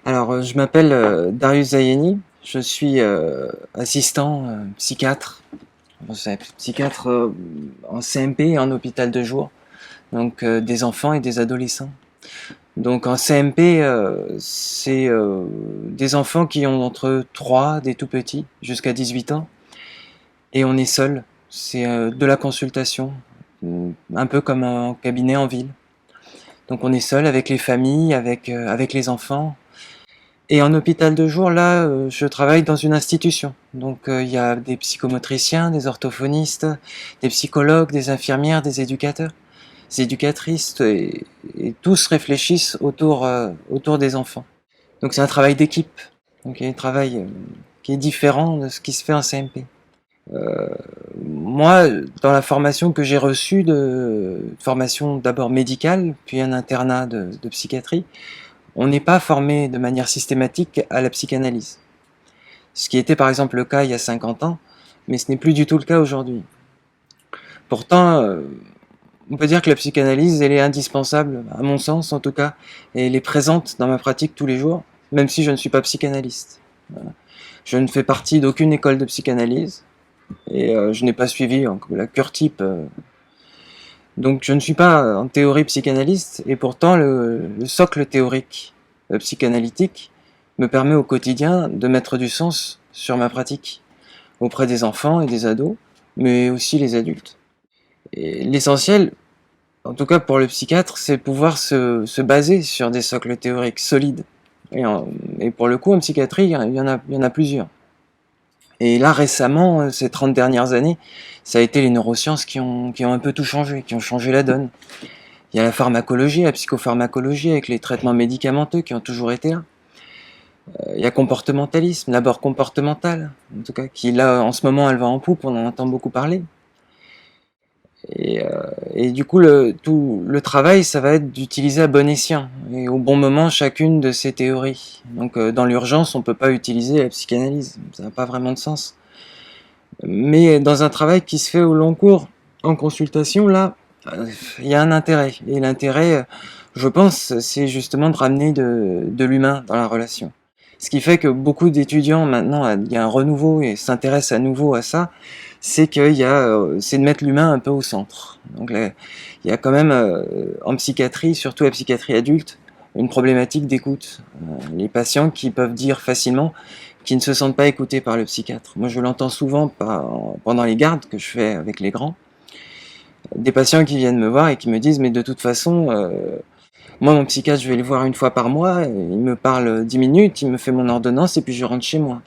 Alors, je m'appelle Darius Zayeni, je suis assistant psychiatre, c'est psychiatre en CMP et en hôpital de jour, donc des enfants et des adolescents. Donc en CMP, c'est des enfants qui ont entre 3, des tout petits, jusqu'à 18 ans, et on est seul. C'est de la consultation, un peu comme un cabinet en ville. Donc on est seul avec les familles, avec les enfants. Et en hôpital de jour, là, je travaille dans une institution. Donc il y a des psychomotriciens, des orthophonistes, des psychologues, des infirmières, des éducateurs, des éducatrices, et tous réfléchissent autour des enfants. Donc c'est un travail d'équipe. Donc il y a un travail qui est différent de ce qui se fait en CMP. Moi, dans la formation que j'ai reçue, de formation d'abord médicale, puis un internat de psychiatrie, on n'est pas formé de manière systématique à la psychanalyse. Ce qui était par exemple le cas il y a 50 ans, mais ce n'est plus du tout le cas aujourd'hui. Pourtant, on peut dire que la psychanalyse, elle est indispensable, à mon sens en tout cas, et elle est présente dans ma pratique tous les jours, même si je ne suis pas psychanalyste. Voilà. Je ne fais partie d'aucune école de psychanalyse, et je n'ai pas suivi la cure type. Donc je ne suis pas en théorie psychanalyste, et pourtant le socle théorique psychanalytique me permet au quotidien de mettre du sens sur ma pratique, auprès des enfants et des ados, mais aussi les adultes. Et l'essentiel, en tout cas pour le psychiatre, c'est pouvoir se baser sur des socles théoriques solides. Et pour le coup, en psychiatrie, il y en a plusieurs. Et là, récemment, ces 30 dernières années, ça a été les neurosciences qui ont un peu tout changé, qui ont changé la donne. Il y a la pharmacologie, la psychopharmacologie, avec les traitements médicamenteux qui ont toujours été là. Il y a comportementalisme, l'abord comportemental, en tout cas, qui là, en ce moment, elle va en poupe, on en entend beaucoup parler. Et du coup, tout le travail, ça va être d'utiliser à bon escient, et au bon moment, chacune de ces théories. Donc, dans l'urgence, on ne peut pas utiliser la psychanalyse, ça n'a pas vraiment de sens. Mais dans un travail qui se fait au long cours, en consultation, là, il y a un intérêt. Et l'intérêt, je pense, c'est justement de ramener de l'humain dans la relation. Ce qui fait que beaucoup d'étudiants, maintenant, il y a un renouveau et s'intéressent à nouveau à ça, c'est c'est de mettre l'humain un peu au centre. Donc là, il y a quand même, en psychiatrie, surtout la psychiatrie adulte, une problématique d'écoute. Les patients qui peuvent dire facilement qui ne se sentent pas écoutés par le psychiatre. Moi, je l'entends souvent pendant les gardes que je fais avec les grands. Des patients qui viennent me voir et qui me disent, mais de toute façon, moi, mon psychiatre, je vais le voir une fois par mois, il me parle 10 minutes, il me fait mon ordonnance et puis je rentre chez moi.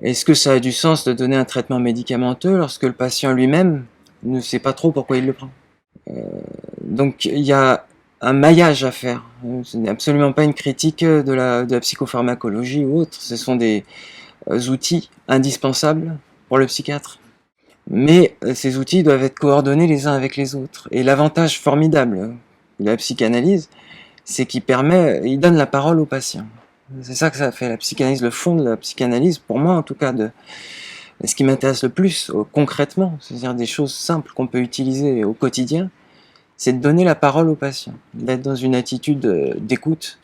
Est-ce que ça a du sens de donner un traitement médicamenteux lorsque le patient lui-même ne sait pas trop pourquoi il le prend? Donc, il y a un maillage à faire. Ce n'est absolument pas une critique de la psychopharmacologie ou autre. Ce sont des outils indispensables pour le psychiatre. Mais ces outils doivent être coordonnés les uns avec les autres. Et l'avantage formidable de la psychanalyse, c'est il donne la parole au patient. C'est ça que ça fait la psychanalyse, le fond de la psychanalyse, pour moi en tout cas, ce qui m'intéresse le plus concrètement, c'est-à-dire des choses simples qu'on peut utiliser au quotidien, c'est de donner la parole au patient, d'être dans une attitude d'écoute,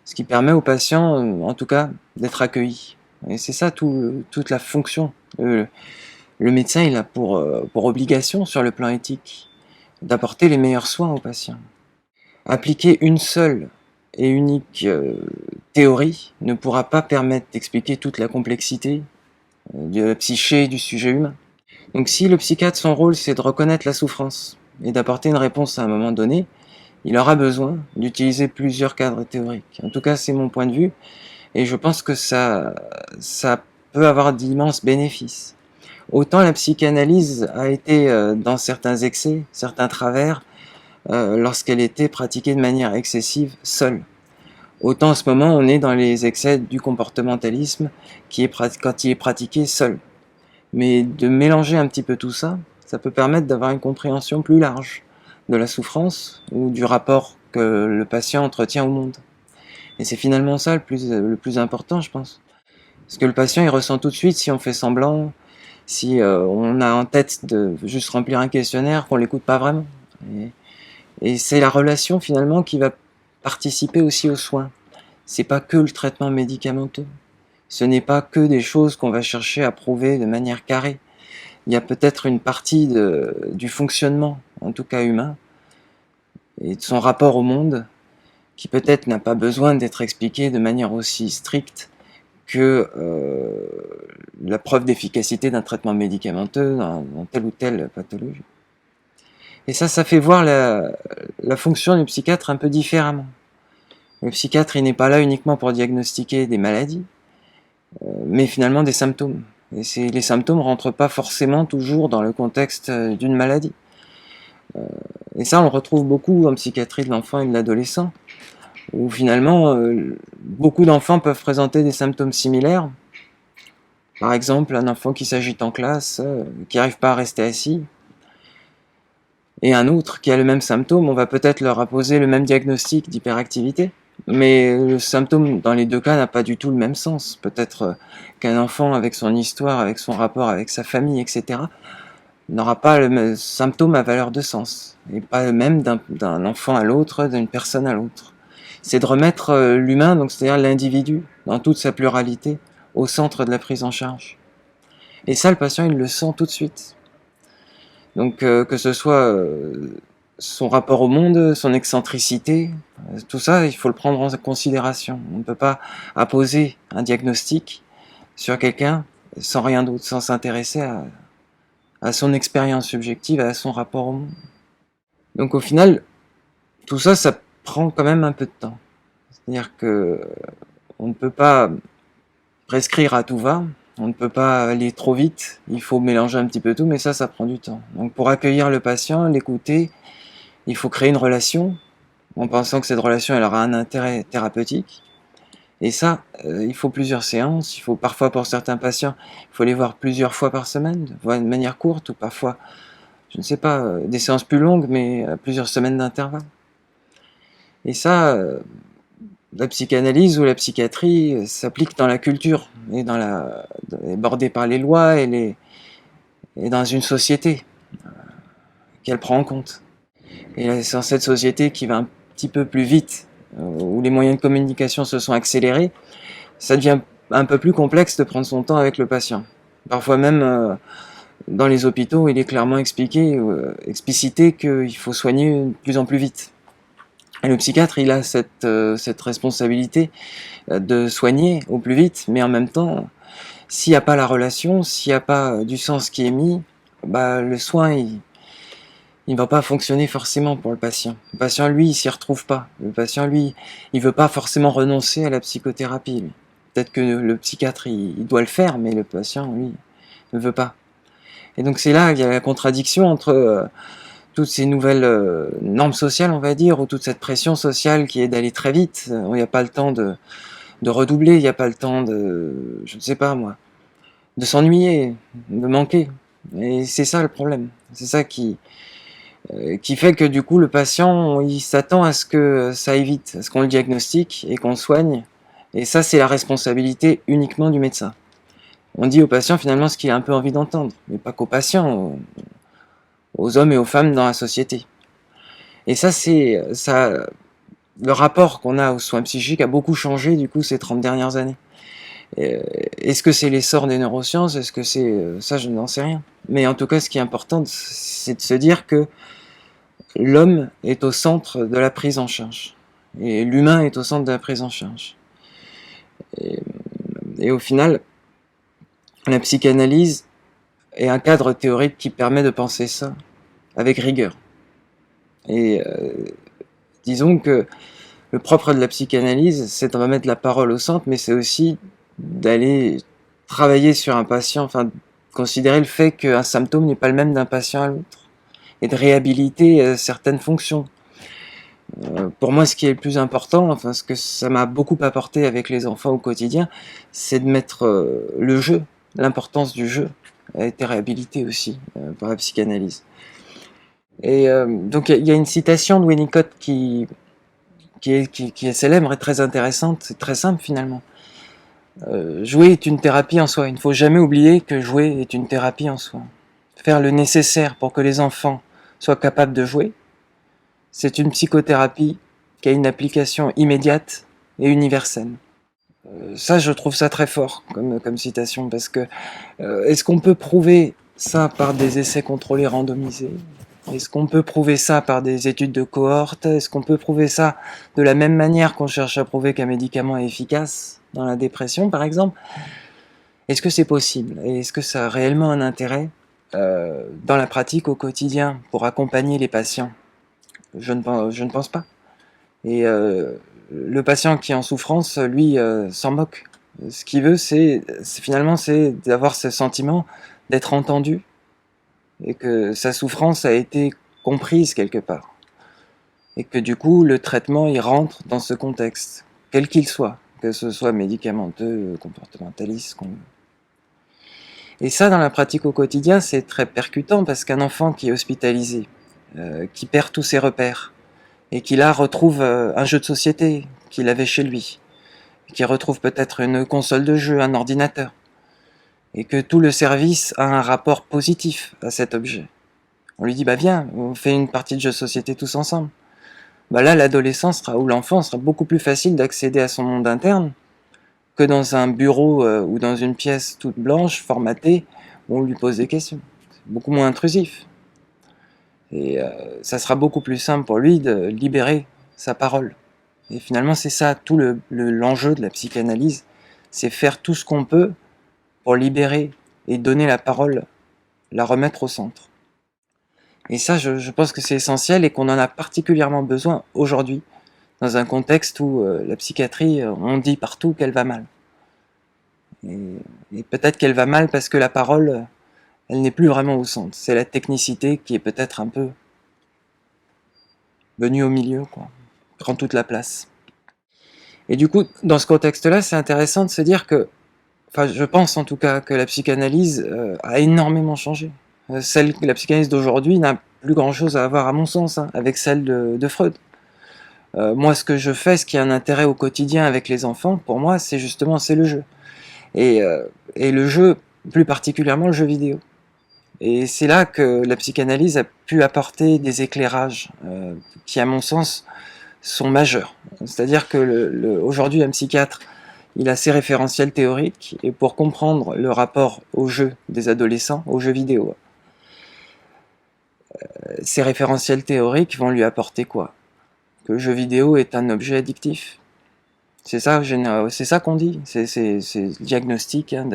ce qui permet au patient, en tout cas, d'être accueilli. Et c'est ça toute la fonction. Le médecin, il a pour obligation, sur le plan éthique, d'apporter les meilleurs soins aux patients. Appliquer une seule et unique théorie ne pourra pas permettre d'expliquer toute la complexité de la psyché du sujet humain. Donc si le psychiatre, son rôle, c'est de reconnaître la souffrance et d'apporter une réponse à un moment donné, il aura besoin d'utiliser plusieurs cadres théoriques. En tout cas, c'est mon point de vue, et je pense que ça peut avoir d'immenses bénéfices. Autant la psychanalyse a été dans certains excès, certains travers, lorsqu'elle était pratiquée de manière excessive, seule. Autant en ce moment, on est dans les excès du comportementalisme quand il est pratiqué seul. Mais de mélanger un petit peu tout ça, ça peut permettre d'avoir une compréhension plus large de la souffrance ou du rapport que le patient entretient au monde. Et c'est finalement ça le plus important, je pense. Parce que le patient, il ressent tout de suite si on fait semblant, si on a en tête de juste remplir un questionnaire, qu'on l'écoute pas vraiment. Et c'est la relation finalement qui va participer aussi aux soins. c'est pas que le traitement médicamenteux. Ce n'est pas que des choses qu'on va chercher à prouver de manière carrée. Il y a peut-être une partie du fonctionnement, en tout cas humain, et de son rapport au monde, qui peut-être n'a pas besoin d'être expliqué de manière aussi stricte que la preuve d'efficacité d'un traitement médicamenteux dans telle ou telle pathologie. Et ça fait voir la fonction du psychiatre un peu différemment. Le psychiatre, il n'est pas là uniquement pour diagnostiquer des maladies, mais finalement des symptômes. Et les symptômes ne rentrent pas forcément toujours dans le contexte d'une maladie. Et ça, on le retrouve beaucoup en psychiatrie de l'enfant et de l'adolescent, où finalement, beaucoup d'enfants peuvent présenter des symptômes similaires. Par exemple, un enfant qui s'agite en classe, qui n'arrive pas à rester assis, et un autre qui a le même symptôme, on va peut-être leur apposer le même diagnostic d'hyperactivité, mais le symptôme dans les deux cas n'a pas du tout le même sens. Peut-être qu'un enfant avec son histoire, avec son rapport avec sa famille, etc., n'aura pas le même symptôme à valeur de sens, et pas le même d'un enfant à l'autre, d'une personne à l'autre. C'est de remettre l'humain, donc c'est-à-dire l'individu, dans toute sa pluralité, au centre de la prise en charge. Et ça, le patient, il le sent tout de suite. Donc que ce soit son rapport au monde, son excentricité, tout ça, il faut le prendre en considération. On ne peut pas apposer un diagnostic sur quelqu'un sans rien d'autre, sans s'intéresser à son expérience subjective, à son rapport au monde. Donc au final, tout ça, ça prend quand même un peu de temps. C'est-à-dire que on ne peut pas prescrire à tout va, on ne peut pas aller trop vite, il faut mélanger un petit peu tout, mais ça prend du temps. Donc pour accueillir le patient, l'écouter, il faut créer une relation, en pensant que cette relation elle aura un intérêt thérapeutique. Et ça, il faut plusieurs séances, il faut parfois pour certains patients, il faut les voir plusieurs fois par semaine, de manière courte, ou parfois, je ne sais pas, des séances plus longues, mais plusieurs semaines d'intervalle. Et ça, la psychanalyse ou la psychiatrie s'applique dans la culture, et est bordée par les lois et dans une société qu'elle prend en compte. Et c'est dans cette société qui va un petit peu plus vite, où les moyens de communication se sont accélérés, ça devient un peu plus complexe de prendre son temps avec le patient. Parfois même, dans les hôpitaux, il est clairement explicité qu'il faut soigner de plus en plus vite. Et le psychiatre, il a cette responsabilité de soigner au plus vite, mais en même temps, s'il n'y a pas la relation, s'il n'y a pas du sens qui est mis, le soin, il ne va pas fonctionner forcément pour le patient. Le patient, lui, il s'y retrouve pas. Le patient, lui, il veut pas forcément renoncer à la psychothérapie. Peut-être que le psychiatre, il doit le faire, mais le patient, lui, ne veut pas. Et donc c'est là qu'il y a la contradiction entre toutes ces nouvelles normes sociales, on va dire, ou toute cette pression sociale qui est d'aller très vite. Il n'y a pas le temps de redoubler, il n'y a pas le temps je ne sais pas moi, de s'ennuyer, de manquer. Et c'est ça le problème. C'est ça qui fait que du coup le patient, il s'attend à ce que ça aille vite, à ce qu'on le diagnostique et qu'on le soigne. Et ça, c'est la responsabilité uniquement du médecin. On dit au patient finalement ce qu'il a un peu envie d'entendre, mais pas qu'au patient, aux hommes et aux femmes dans la société. Et ça, le rapport qu'on a aux soins psychiques a beaucoup changé du coup ces 30 dernières années. Est-ce que c'est l'essor des neurosciences? Est-ce que c'est ça? Je n'en sais rien. Mais en tout cas, ce qui est important, c'est de se dire que l'homme est au centre de la prise en charge. Et l'humain est au centre de la prise en charge. Et au final, la psychanalyse est un cadre théorique qui permet de penser ça avec rigueur. Et disons que le propre de la psychanalyse, c'est de remettre la parole au centre, mais c'est aussi d'aller travailler sur un patient, enfin, considérer le fait qu'un symptôme n'est pas le même d'un patient à l'autre, et de réhabiliter certaines fonctions. Pour moi, ce qui est le plus important, enfin, ce que ça m'a beaucoup apporté avec les enfants au quotidien, c'est de mettre le jeu, l'importance du jeu, a été réhabilité aussi par la psychanalyse. Et donc, il y a une citation de Winnicott qui est célèbre et très intéressante, c'est très simple finalement. Jouer est une thérapie en soi. Il ne faut jamais oublier que jouer est une thérapie en soi. Faire le nécessaire pour que les enfants soient capables de jouer, c'est une psychothérapie qui a une application immédiate et universelle. Ça, je trouve ça très fort comme citation, parce que est-ce qu'on peut prouver ça par des essais contrôlés randomisés? Est-ce qu'on peut prouver ça par des études de cohorte? Est-ce qu'on peut prouver ça de la même manière qu'on cherche à prouver qu'un médicament est efficace dans la dépression, par exemple? Est-ce que c'est possible? Et est-ce que ça a réellement un intérêt dans la pratique au quotidien pour accompagner les patients? Je ne pense pas. Et le patient qui est en souffrance, lui, s'en moque. Ce qu'il veut, finalement, c'est d'avoir ce sentiment d'être entendu et que sa souffrance a été comprise quelque part. Et que du coup, le traitement, il rentre dans ce contexte, quel qu'il soit, que ce soit médicamenteux, comportementaliste, qu'on veut. Et ça, dans la pratique au quotidien, c'est très percutant parce qu'un enfant qui est hospitalisé, qui perd tous ses repères, et qui là retrouve un jeu de société qu'il avait chez lui, qui retrouve peut-être une console de jeu, un ordinateur, et que tout le service a un rapport positif à cet objet. On lui dit, bah viens, on fait une partie de jeu de société tous ensemble. Bah là, l'adolescent ou l'enfant sera beaucoup plus facile d'accéder à son monde interne que dans un bureau ou dans une pièce toute blanche, formatée, où on lui pose des questions. C'est beaucoup moins intrusif. Et ça sera beaucoup plus simple pour lui de libérer sa parole. Et finalement, c'est ça, tout l'enjeu de la psychanalyse, c'est faire tout ce qu'on peut pour libérer et donner la parole, la remettre au centre. Et ça, je pense que c'est essentiel et qu'on en a particulièrement besoin aujourd'hui, dans un contexte où la psychiatrie, on dit partout qu'elle va mal. Et peut-être qu'elle va mal parce que la parole, elle n'est plus vraiment au centre. C'est la technicité qui est peut-être un peu venue au milieu, quoi, prend toute la place. Et du coup, dans ce contexte-là, c'est intéressant de se dire que, enfin, je pense en tout cas que la psychanalyse a énormément changé. La psychanalyse d'aujourd'hui n'a plus grand-chose à voir, à mon sens, hein, avec celle de Freud. Moi, ce que je fais, ce qui a un intérêt au quotidien avec les enfants, pour moi, c'est le jeu. Et le jeu, plus particulièrement le jeu vidéo. Et c'est là que la psychanalyse a pu apporter des éclairages qui, à mon sens, sont majeurs. C'est-à-dire que aujourd'hui, un psychiatre, il a ses référentiels théoriques, et pour comprendre le rapport au jeu des adolescents, aux jeux vidéo, ces référentiels théoriques vont lui apporter quoi? Que le jeu vidéo est un objet addictif. C'est ça qu'on dit, c'est le diagnostic hein,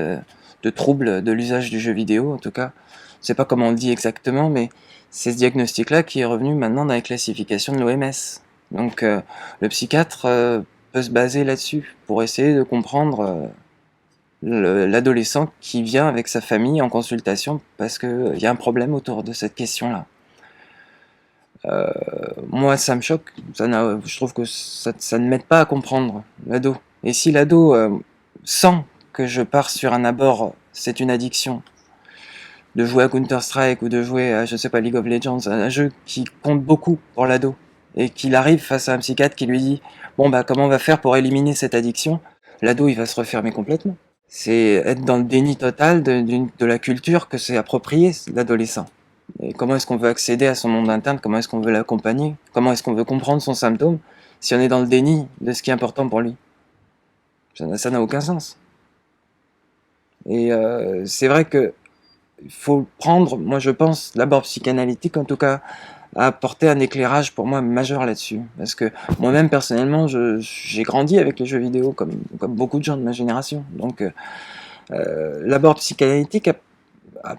de troubles de l'usage du jeu vidéo, en tout cas. Je sais pas comment on le dit exactement, mais c'est ce diagnostic-là qui est revenu maintenant dans les classifications de l'OMS. Donc le psychiatre peut se baser là-dessus pour essayer de comprendre l'adolescent qui vient avec sa famille en consultation parce qu'il y a un problème autour de cette question-là. Moi, ça me choque. Je trouve que ça ne m'aide pas à comprendre l'ado. Et si l'ado sent que je pars sur un abord, c'est une addiction, de jouer à Counter-Strike ou de jouer à, je sais pas, League of Legends, un jeu qui compte beaucoup pour l'ado, et qu'il arrive face à un psychiatre qui lui dit « Bon, bah, comment on va faire pour éliminer cette addiction ?» L'ado, il va se refermer complètement. C'est être dans le déni total de la culture que c'est approprié, l'adolescent. Et comment est-ce qu'on veut accéder à son monde interne? Comment est-ce qu'on veut l'accompagner? Comment est-ce qu'on veut comprendre son symptôme si on est dans le déni de ce qui est important pour lui? Ça n'a aucun sens. Et c'est vrai que il faut prendre, moi je pense, l'abord psychanalytique en tout cas, à apporter un éclairage pour moi majeur là-dessus. Parce que moi-même personnellement, j'ai grandi avec les jeux vidéo comme beaucoup de gens de ma génération. Donc l'abord psychanalytique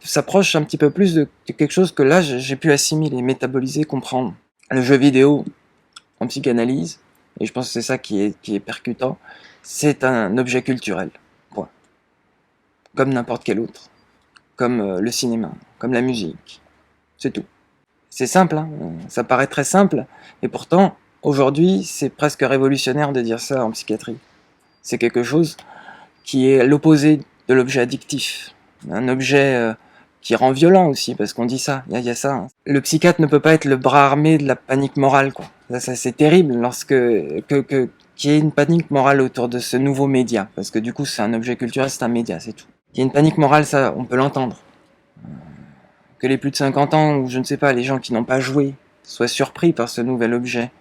s'approche un petit peu plus de quelque chose que là j'ai pu assimiler, métaboliser, comprendre. Le jeu vidéo en psychanalyse, et je pense que c'est ça qui est percutant, c'est un objet culturel, point. Comme n'importe quel autre. Comme le cinéma, comme la musique. C'est tout. C'est simple, hein, ça paraît très simple, et pourtant, aujourd'hui, c'est presque révolutionnaire de dire ça en psychiatrie. C'est quelque chose qui est l'opposé de l'objet addictif. Un objet qui rend violent aussi, parce qu'on dit ça, il y a ça. Hein. Le psychiatre ne peut pas être le bras armé de la panique morale, quoi. Ça c'est terrible qu'il y ait une panique morale autour de ce nouveau média, parce que du coup c'est un objet culturel, c'est un média, c'est tout. Il y a une panique morale, ça, on peut l'entendre. Que les plus de 50 ans, ou je ne sais pas, les gens qui n'ont pas joué, soient surpris par ce nouvel objet,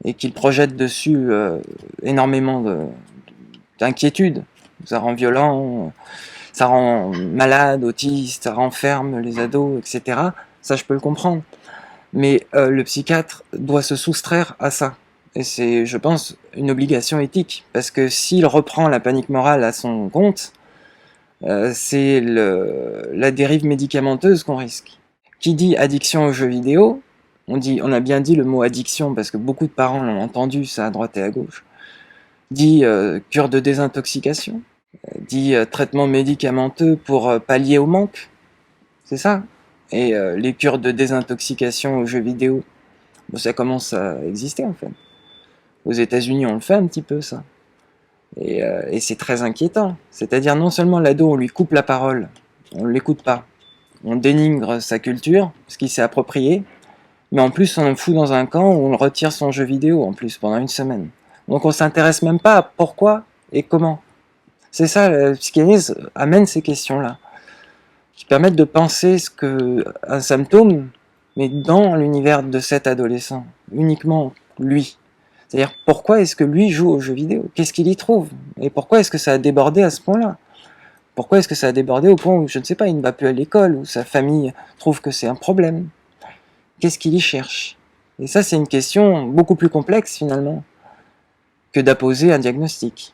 et qu'il projette dessus énormément d'inquiétude. Ça rend violent, ça rend malade, autiste, ça renferme les ados, etc. Ça, je peux le comprendre. Mais le psychiatre doit se soustraire à ça. Et c'est, je pense, une obligation éthique. Parce que s'il reprend la panique morale à son compte, c'est la dérive médicamenteuse qu'on risque. Qui dit addiction aux jeux vidéo, on a bien dit le mot addiction parce que beaucoup de parents l'ont entendu ça à droite et à gauche, dit cure de désintoxication, dit traitement médicamenteux pour pallier au manque, c'est ça. Et les cures de désintoxication aux jeux vidéo, bon, ça commence à exister en fait. Aux États-Unis, on le fait un petit peu ça. Et c'est très inquiétant. C'est-à-dire non seulement l'ado, on lui coupe la parole, on ne l'écoute pas, on dénigre sa culture, ce qu'il s'est approprié, mais en plus on le fout dans un camp où on le retire son jeu vidéo en plus pendant une semaine. Donc on s'intéresse même pas à pourquoi et comment. C'est ça, la psychanalyse amène ces questions-là, qui permettent de penser un symptôme, mais dans l'univers de cet adolescent, uniquement lui. C'est-à-dire, pourquoi est-ce que lui joue aux jeux vidéo? Qu'est-ce qu'il y trouve? Et pourquoi est-ce que ça a débordé à ce point-là? Pourquoi est-ce que ça a débordé au point où, je ne sais pas, il ne va plus à l'école, où sa famille trouve que c'est un problème? Qu'est-ce qu'il y cherche? Et ça, c'est une question beaucoup plus complexe, finalement, que d'apposer un diagnostic.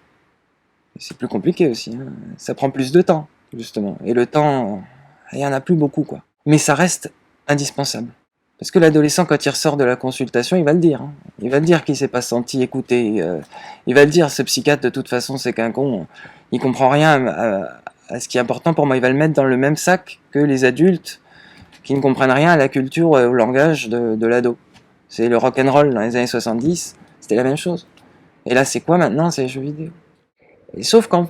C'est plus compliqué aussi, hein. Ça prend plus de temps, justement. Et le temps, il n'y en a plus beaucoup, quoi. Mais ça reste indispensable. Parce que l'adolescent, quand il ressort de la consultation, il va le dire. Hein. Il va le dire qu'il s'est pas senti écouté. Il va le dire, ce psychiatre, de toute façon, c'est qu'un con. Il comprend rien à ce qui est important pour moi. Il va le mettre dans le même sac que les adultes qui ne comprennent rien à la culture, au langage de l'ado. C'est le rock'n'roll dans les années 70, c'était la même chose. Et là, c'est quoi maintenant? C'est les jeux vidéo. Et sauf qu'en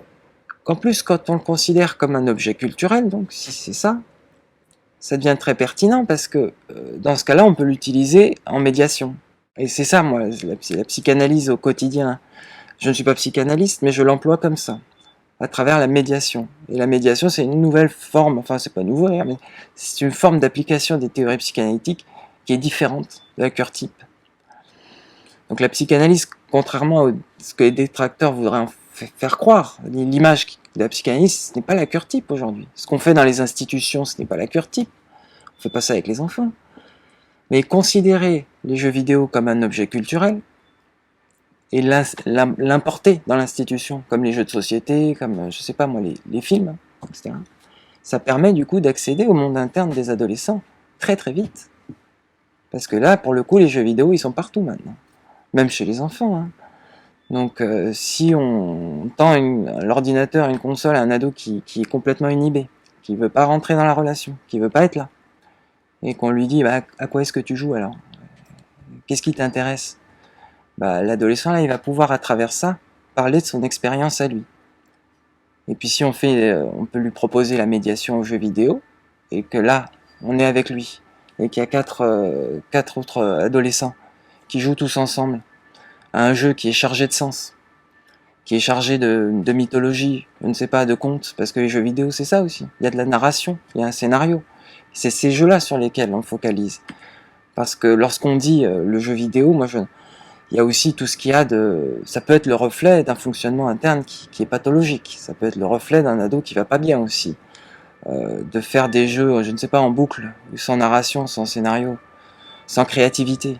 plus, quand on le considère comme un objet culturel, donc si c'est ça, ça devient très pertinent parce que dans ce cas-là, on peut l'utiliser en médiation. Et c'est ça, moi, la psychanalyse au quotidien. Je ne suis pas psychanalyste, mais je l'emploie comme ça, à travers la médiation. Et la médiation, c'est une nouvelle forme, enfin, c'est pas nouveau, hein, mais c'est une forme d'application des théories psychanalytiques qui est différente de la cure type. Donc la psychanalyse, contrairement à ce que les détracteurs voudraient en faire croire, l'image de la psychanalyse, ce n'est pas la cure type aujourd'hui. Ce qu'on fait dans les institutions, ce n'est pas la cure type. On ne fait pas ça avec les enfants. Mais considérer les jeux vidéo comme un objet culturel et l'importer dans l'institution, comme les jeux de société, comme, je sais pas moi, les films, etc. Ça permet du coup d'accéder au monde interne des adolescents très très vite. Parce que là, pour le coup, les jeux vidéo, ils sont partout maintenant. Même chez les enfants. Hein. Donc si on tend l'ordinateur, une console à un ado qui est complètement inhibé, qui ne veut pas rentrer dans la relation, qui ne veut pas être là, et qu'on lui dit bah, à quoi est-ce que tu joues alors? Qu'est-ce qui t'intéresse? Bah, l'adolescent là, il va pouvoir à travers ça parler de son expérience à lui. Et puis si on peut lui proposer la médiation aux jeux vidéo, et que là, on est avec lui, et qu'il y a quatre autres adolescents qui jouent tous ensemble à un jeu qui est chargé de sens, qui est chargé de mythologie, je ne sais pas, de contes, parce que les jeux vidéo c'est ça aussi, il y a de la narration, il y a un scénario, c'est ces jeux-là sur lesquels on focalise. Parce que lorsqu'on dit le jeu vidéo, il y a aussi tout ce qu'il y a ça peut être le reflet d'un fonctionnement interne qui est pathologique, ça peut être le reflet d'un ado qui va pas bien aussi. De faire des jeux, je ne sais pas, en boucle, sans narration, sans scénario, sans créativité.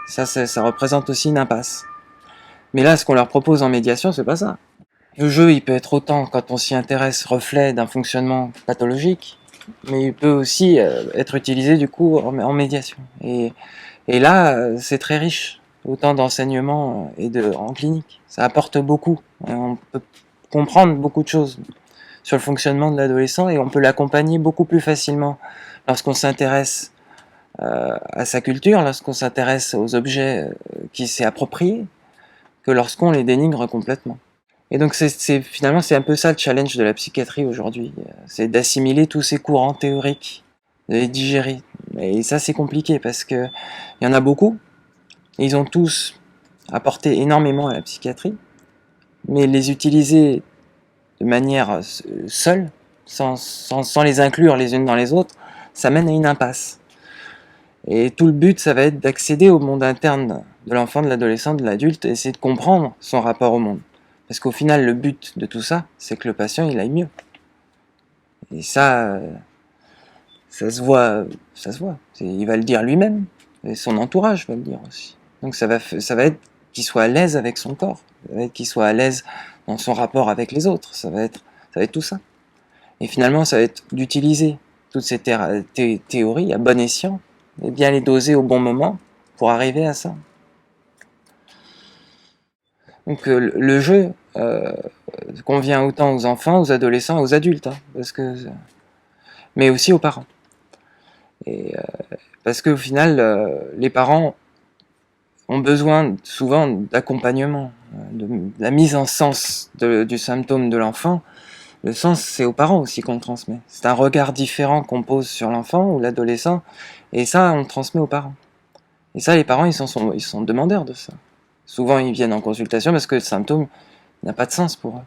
Ça représente aussi une impasse. Mais là, ce qu'on leur propose en médiation, c'est pas ça. Le jeu, il peut être autant, quand on s'y intéresse, reflet d'un fonctionnement pathologique, mais il peut aussi être utilisé du coup en médiation. Et là, c'est très riche, autant d'enseignement en clinique. Ça apporte beaucoup. On peut comprendre beaucoup de choses sur le fonctionnement de l'adolescent et on peut l'accompagner beaucoup plus facilement lorsqu'on s'intéresse à sa culture, lorsqu'on s'intéresse aux objets qui s'est appropriés, que lorsqu'on les dénigre complètement. Et donc finalement c'est un peu ça le challenge de la psychiatrie aujourd'hui, c'est d'assimiler tous ces courants théoriques, de les digérer. Et ça c'est compliqué parce que il y en a beaucoup, et ils ont tous apporté énormément à la psychiatrie, mais les utiliser de manière seule, sans les inclure les unes dans les autres, ça mène à une impasse. Et tout le but, ça va être d'accéder au monde interne de l'enfant, de l'adolescent, de l'adulte, et essayer de comprendre son rapport au monde. Parce qu'au final, le but de tout ça, c'est que le patient, il aille mieux. Et ça, ça se voit. Il va le dire lui-même, et son entourage va le dire aussi. Donc ça va être qu'il soit à l'aise avec son corps, ça va être qu'il soit à l'aise dans son rapport avec les autres, ça va être tout ça. Et finalement, ça va être d'utiliser toutes ces théories à bon escient, et bien les doser au bon moment pour arriver à ça. Donc le jeu convient autant aux enfants, aux adolescents, aux adultes, hein, mais aussi aux parents. Et parce qu'au final, les parents ont besoin souvent d'accompagnement, de la mise en sens du symptôme de l'enfant. Le sens, c'est aux parents aussi qu'on le transmet. C'est un regard différent qu'on pose sur l'enfant ou l'adolescent, et ça, on le transmet aux parents. Et ça, les parents, ils sont demandeurs de ça. Souvent, ils viennent en consultation parce que le symptôme n'a pas de sens pour eux.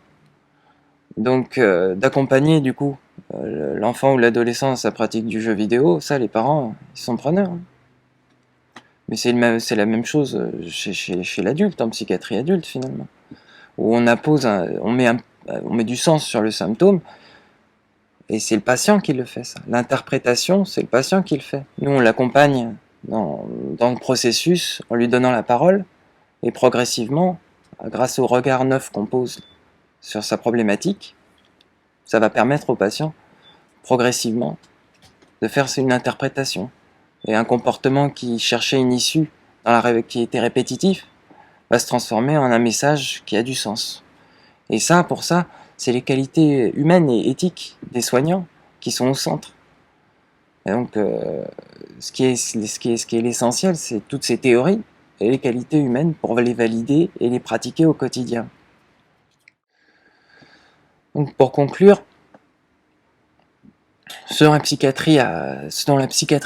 Donc, d'accompagner, du coup, l'enfant ou l'adolescent dans sa pratique du jeu vidéo, ça, les parents, ils sont preneurs. Hein. Mais c'est la même chose chez l'adulte, en psychiatrie adulte, finalement. Où on met du sens sur le symptôme, et c'est le patient qui le fait, ça. L'interprétation, c'est le patient qui le fait. Nous, on l'accompagne dans le processus en lui donnant la parole, et progressivement, grâce au regard neuf qu'on pose sur sa problématique, ça va permettre au patient, progressivement, de faire une interprétation. Et un comportement qui cherchait une issue, qui était répétitif, va se transformer en un message qui a du sens. Et ça, pour ça, c'est les qualités humaines et éthiques des soignants qui sont au centre. Et donc, ce qui est l'essentiel, c'est toutes ces théories et les qualités humaines pour les valider et les pratiquer au quotidien. Donc, pour conclure, ce dont la psychiatrie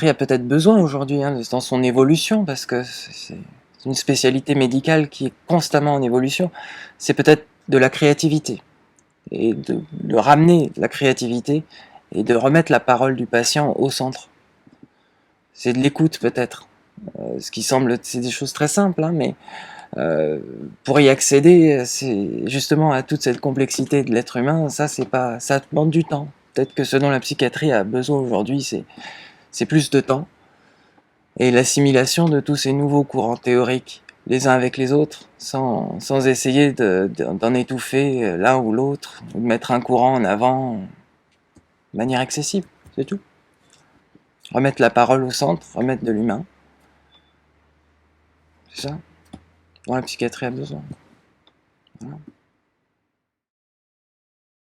a peut-être besoin aujourd'hui, hein, dans son évolution, parce que c'est une spécialité médicale qui est constamment en évolution, c'est peut-être de la créativité. Et de ramener la créativité et de remettre la parole du patient au centre. C'est de l'écoute peut-être. C'est des choses très simples, hein, mais pour y accéder, c'est justement à toute cette complexité de l'être humain, ça demande du temps. Peut-être que ce dont la psychiatrie a besoin aujourd'hui, c'est plus de temps. Et l'assimilation de tous ces nouveaux courants théoriques, les uns avec les autres, sans essayer d'en étouffer l'un ou l'autre, ou de mettre un courant en avant de manière excessive, c'est tout. Remettre la parole au centre, remettre de l'humain. C'est ça dont la psychiatrie a besoin. Voilà.